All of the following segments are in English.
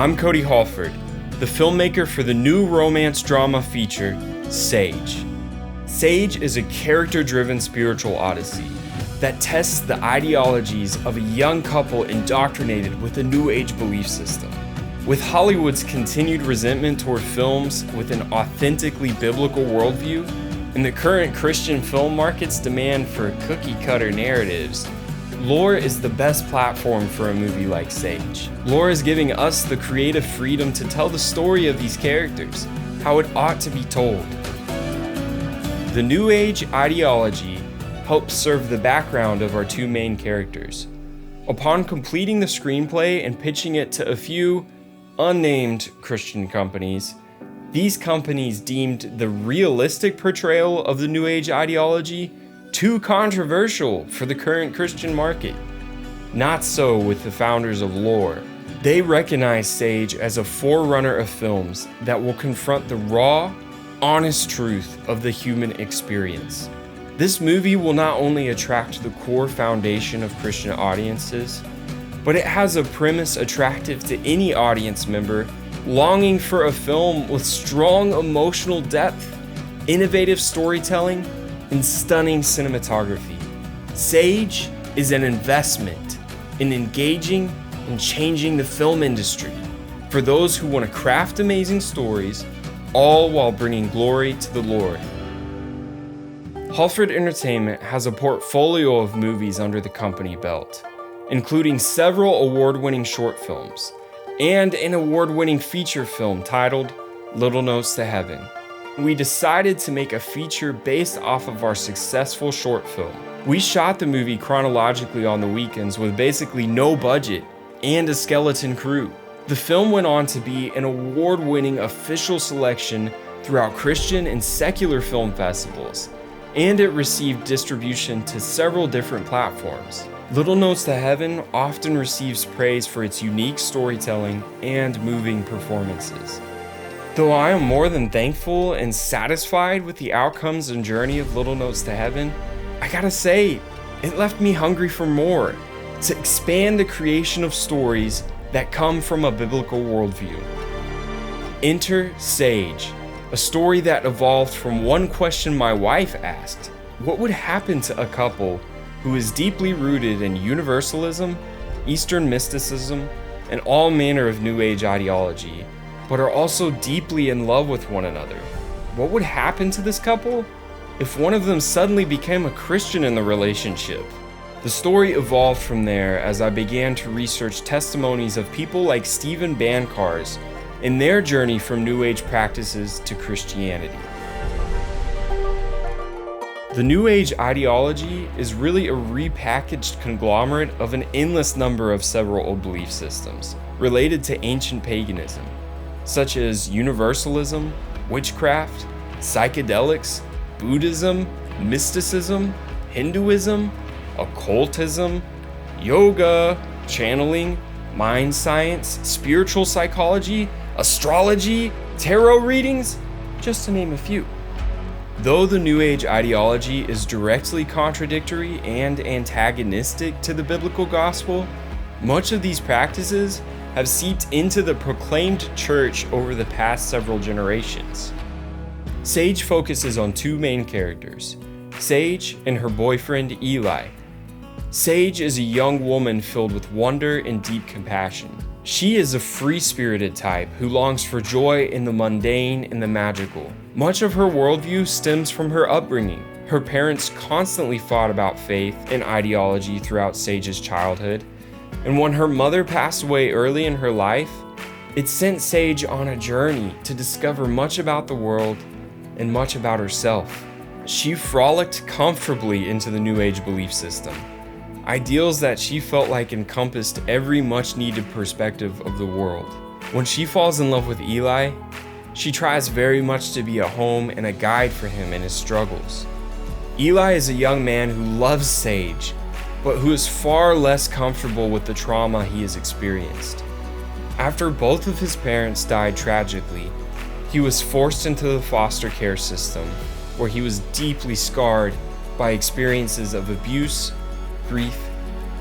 I'm Cody Halford, the filmmaker for the new romance drama feature, Sage. Sage is a character-driven spiritual odyssey that tests the ideologies of a young couple indoctrinated with a New Age belief system. With Hollywood's continued resentment toward films with an authentically biblical worldview, and the current Christian film market's demand for cookie-cutter narratives, Lore is the best platform for a movie like Sage. Lore is giving us the creative freedom to tell the story of these characters, how it ought to be told. The New Age ideology helps serve the background of our two main characters. Upon completing the screenplay and pitching it to a few unnamed Christian companies, these companies deemed the realistic portrayal of the New Age ideology too controversial for the current Christian market. Not so with the founders of Lore. They recognize Sage as a forerunner of films that will confront the raw, honest truth of the human experience. This movie will not only attract the core foundation of Christian audiences, but it has a premise attractive to any audience member longing for a film with strong emotional depth, innovative storytelling, and stunning cinematography. Sage is an investment in engaging and changing the film industry for those who want to craft amazing stories, all while bringing glory to the Lord. Halford Entertainment has a portfolio of movies under the company belt, including several award-winning short films and an award-winning feature film titled Little Notes to Heaven. We decided to make a feature based off of our successful short film. We shot the movie chronologically on the weekends with basically no budget and a skeleton crew. The film went on to be an award-winning official selection throughout Christian and secular film festivals, and it received distribution to several different platforms. Little Notes to Heaven often receives praise for its unique storytelling and moving performances. Though I am more than thankful and satisfied with the outcomes and journey of Little Notes to Heaven, I gotta say, it left me hungry for more, to expand the creation of stories that come from a biblical worldview. Enter Sage, a story that evolved from one question my wife asked: what would happen to a couple who is deeply rooted in universalism, Eastern mysticism, and all manner of New Age ideology, but are also deeply in love with one another? What would happen to this couple if one of them suddenly became a Christian in the relationship? The story evolved from there as I began to research testimonies of people like Stephen Bancarz in their journey from New Age practices to Christianity. The New Age ideology is really a repackaged conglomerate of an endless number of several old belief systems related to ancient paganism, such as universalism, witchcraft, psychedelics, Buddhism, mysticism, Hinduism, occultism, yoga, channeling, mind science, spiritual psychology, astrology, tarot readings, just to name a few. Though the New Age ideology is directly contradictory and antagonistic to the biblical gospel, much of these practices have seeped into the proclaimed church over the past several generations. Sage focuses on two main characters, Sage and her boyfriend Eli. Sage is a young woman filled with wonder and deep compassion. She is a free-spirited type who longs for joy in the mundane and the magical. Much of her worldview stems from her upbringing. Her parents constantly fought about faith and ideology throughout Sage's childhood, and when her mother passed away early in her life, it sent Sage on a journey to discover much about the world and much about herself. She frolicked comfortably into the New Age belief system, ideals that she felt like encompassed every much-needed perspective of the world. When she falls in love with Eli, she tries very much to be a home and a guide for him in his struggles. Eli is a young man who loves Sage, but who is far less comfortable with the trauma he has experienced. After both of his parents died tragically, he was forced into the foster care system, where he was deeply scarred by experiences of abuse, grief,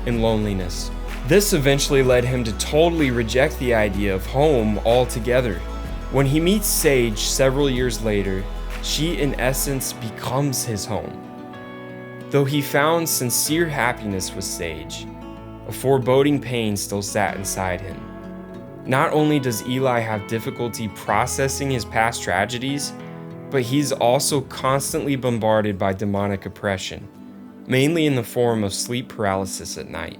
and loneliness. This eventually led him to totally reject the idea of home altogether. When he meets Sage several years later, she in essence becomes his home. Though he found sincere happiness with Sage, a foreboding pain still sat inside him. Not only does Eli have difficulty processing his past tragedies, but he's also constantly bombarded by demonic oppression, mainly in the form of sleep paralysis at night.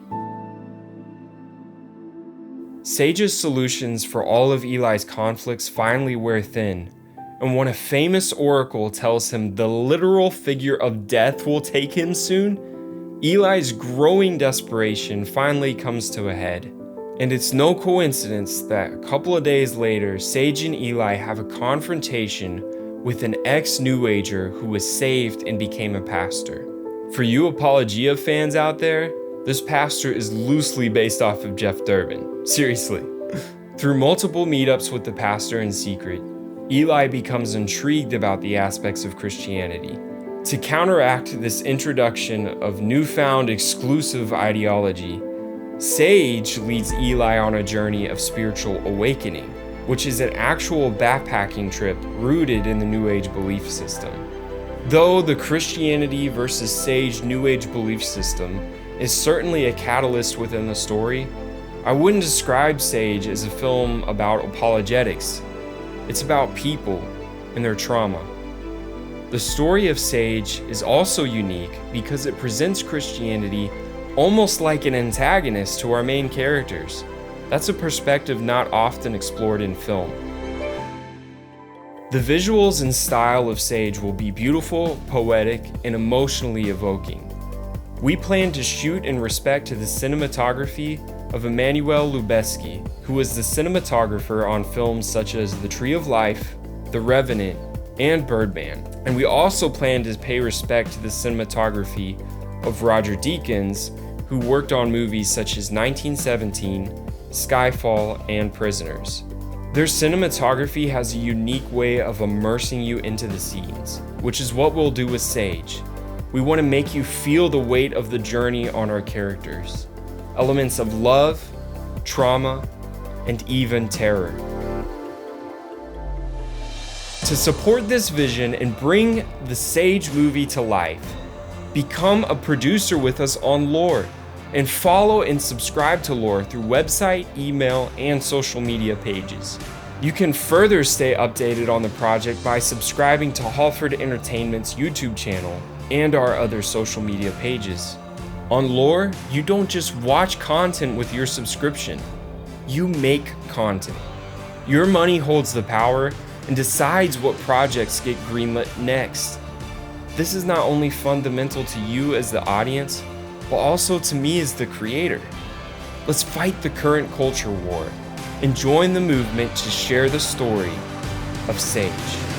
Sage's solutions for all of Eli's conflicts finally wear thin, and when a famous oracle tells him the literal figure of death will take him soon, Eli's growing desperation finally comes to a head. And it's no coincidence that a couple of days later, Sage and Eli have a confrontation with an ex-New Ager who was saved and became a pastor. For you Apologia fans out there, this pastor is loosely based off of Jeff Durbin. Seriously. Through multiple meetups with the pastor in secret, Eli becomes intrigued about the aspects of Christianity. To counteract this introduction of newfound exclusive ideology, Sage leads Eli on a journey of spiritual awakening, which is an actual backpacking trip rooted in the New Age belief system. Though the Christianity versus Sage New Age belief system is certainly a catalyst within the story, I wouldn't describe Sage as a film about apologetics. It's about people and their trauma. The story of Sage is also unique because it presents Christianity almost like an antagonist to our main characters. That's a perspective not often explored in film. The visuals and style of Sage will be beautiful, poetic, and emotionally evoking. We plan to shoot in respect to the cinematography of Emmanuel Lubezki, who was the cinematographer on films such as The Tree of Life, The Revenant, and Birdman. And we also plan to pay respect to the cinematography of Roger Deakins, who worked on movies such as 1917, Skyfall, and Prisoners. Their cinematography has a unique way of immersing you into the scenes, which is what we'll do with Sage. We want to make you feel the weight of the journey on our characters. Elements of love, trauma, and even terror. To support this vision and bring the Sage movie to life, become a producer with us on Lore, and follow and subscribe to Lore through website, email, and social media pages. You can further stay updated on the project by subscribing to Halford Entertainment's YouTube channel and our other social media pages. On Lore, you don't just watch content with your subscription, you make content. Your money holds the power and decides what projects get greenlit next. This is not only fundamental to you as the audience, but also to me as the creator. Let's fight the current culture war and join the movement to share the story of Sage.